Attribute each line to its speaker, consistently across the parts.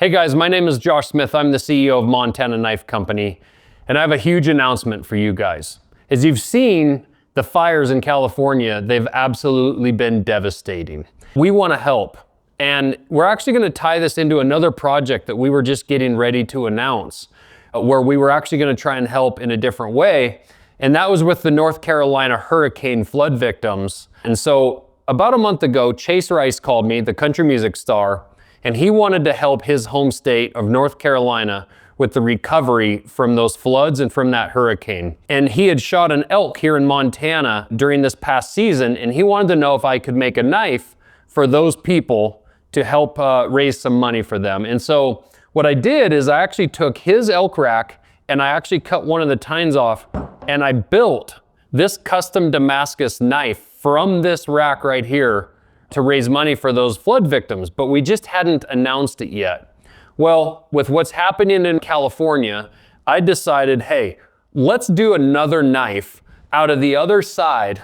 Speaker 1: Hey guys, my name is Josh Smith. I'm the CEO of Montana Knife Company, and I have a huge announcement for you guys. As you've seen, the fires in California, they've absolutely been devastating. We want to help, and we're actually going to tie this into another project that we were just getting ready to announce, where we were actually going to try and help in a different way, and that was with the North Carolina hurricane flood victims. And so about a month ago, Chase Rice called me, the country music star, and he wanted to help his home state of North Carolina with the recovery from those floods and from that hurricane. And he had shot an elk here in Montana during this past season, and he wanted to know if I could make a knife for those people to help raise some money for them. And so what I did is I actually took his elk rack and I actually cut one of the tines off, and I built this custom Damascus knife from this rack right here to raise money for those flood victims, but we just hadn't announced it yet. Well, with what's happening in California, I decided, hey, let's do another knife out of the other side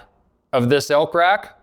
Speaker 1: of this elk rack,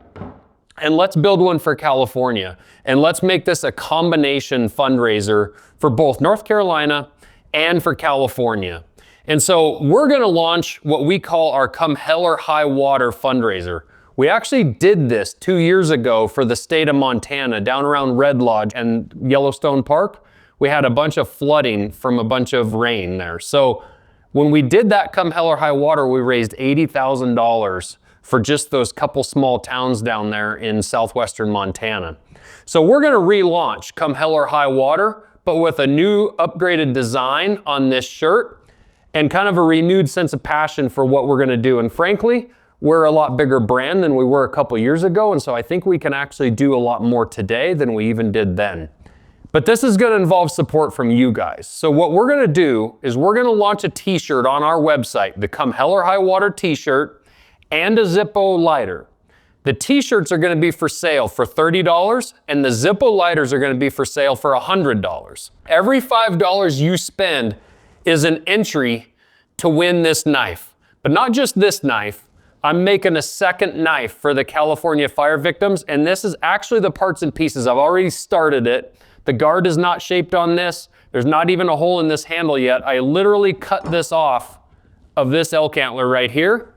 Speaker 1: and let's build one for California. And let's make this a combination fundraiser for both North Carolina and for California. And so we're gonna launch what we call our Come Hell or High Water fundraiser. We actually did this 2 years ago for the state of Montana, down around Red Lodge and Yellowstone Park. We had a bunch of flooding from a bunch of rain there. So when we did that Come Hell or High Water, we raised $80,000 for just those couple small towns down there in southwestern Montana. So we're gonna relaunch Come Hell or High Water, but with a new upgraded design on this shirt and kind of a renewed sense of passion for what we're gonna do. And frankly, we're a lot bigger brand than we were a couple years ago, and so I think we can actually do a lot more today than we even did then. But this is gonna involve support from you guys. So what we're gonna do is we're gonna launch a t-shirt on our website, the Come Hell or High Water t-shirt, and a Zippo lighter. The t-shirts are gonna be for sale for $30, and the Zippo lighters are gonna be for sale for $100. Every $5 you spend is an entry to win this knife. But not just this knife, I'm making a second knife for the California fire victims, and this is actually the parts and pieces. I've already started it. The guard is not shaped on this. There's not even a hole in this handle yet. I literally cut this off of this elk antler right here,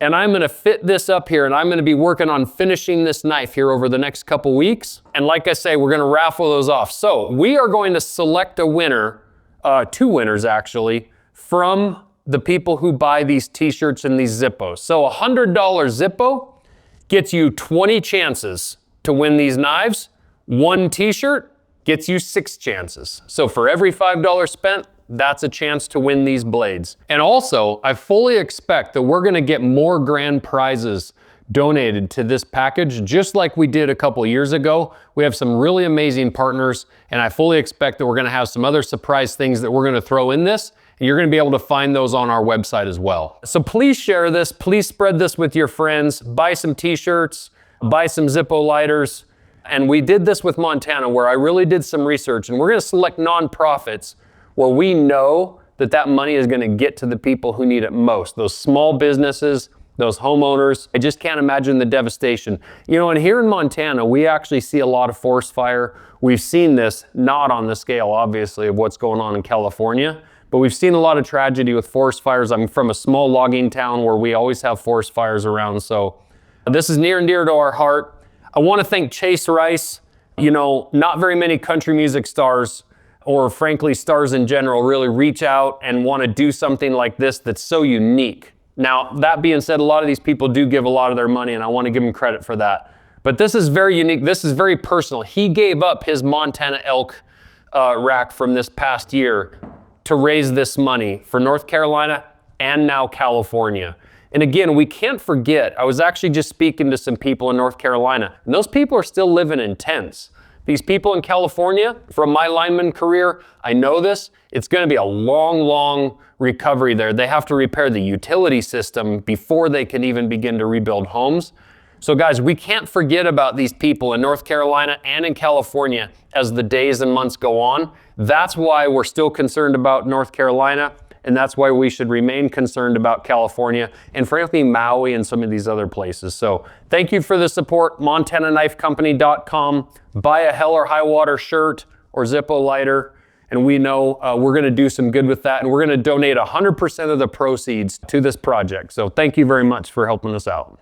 Speaker 1: and I'm gonna fit this up here, and I'm gonna be working on finishing this knife here over the next couple weeks. And like I say, we're gonna raffle those off. So we are going to select a winner, two winners actually, from the people who buy these t-shirts and these Zippos. So a $100 Zippo gets you 20 chances to win these knives. One t-shirt gets you 6 chances. So for every $5 spent, that's a chance to win these blades. And also, I fully expect that we're gonna get more grand prizes donated to this package, just like we did a couple years ago. We have some really amazing partners, and I fully expect that we're gonna have some other surprise things that we're gonna throw in this, and you're gonna be able to find those on our website as well. So please share this, please spread this with your friends, buy some t-shirts, buy some Zippo lighters. And we did this with Montana, where I really did some research, and we're gonna select nonprofits where we know that that money is gonna get to the people who need it most, those small businesses, those homeowners. I just can't imagine the devastation. You know, and here in Montana, we actually see a lot of forest fire. We've seen this, not on the scale, obviously, of what's going on in California, but we've seen a lot of tragedy with forest fires. I'm from a small logging town where we always have forest fires around, so this is near and dear to our heart. I want to thank Chase Rice. You know, not very many country music stars, or frankly stars in general, really reach out and want to do something like this that's so unique. Now, that being said, a lot of these people do give a lot of their money, and I want to give them credit for that. But this is very unique. This is very personal. He gave up his Montana elk rack from this past year to raise this money for North Carolina and now California. And again, we can't forget, I was actually just speaking to some people in North Carolina, and those people are still living in tents. These people in California, from my lineman career, I know this, it's gonna be a long, long recovery there. They have to repair the utility system before they can even begin to rebuild homes. So guys, we can't forget about these people in North Carolina and in California as the days and months go on. That's why we're still concerned about North Carolina, and that's why we should remain concerned about California and frankly Maui and some of these other places. So thank you for the support. MontanaKnifeCompany.com. Buy a Hell or High Water shirt or Zippo lighter, and we know we're going to do some good with that, and we're going to donate 100% of the proceeds to this project. So thank you very much for helping us out.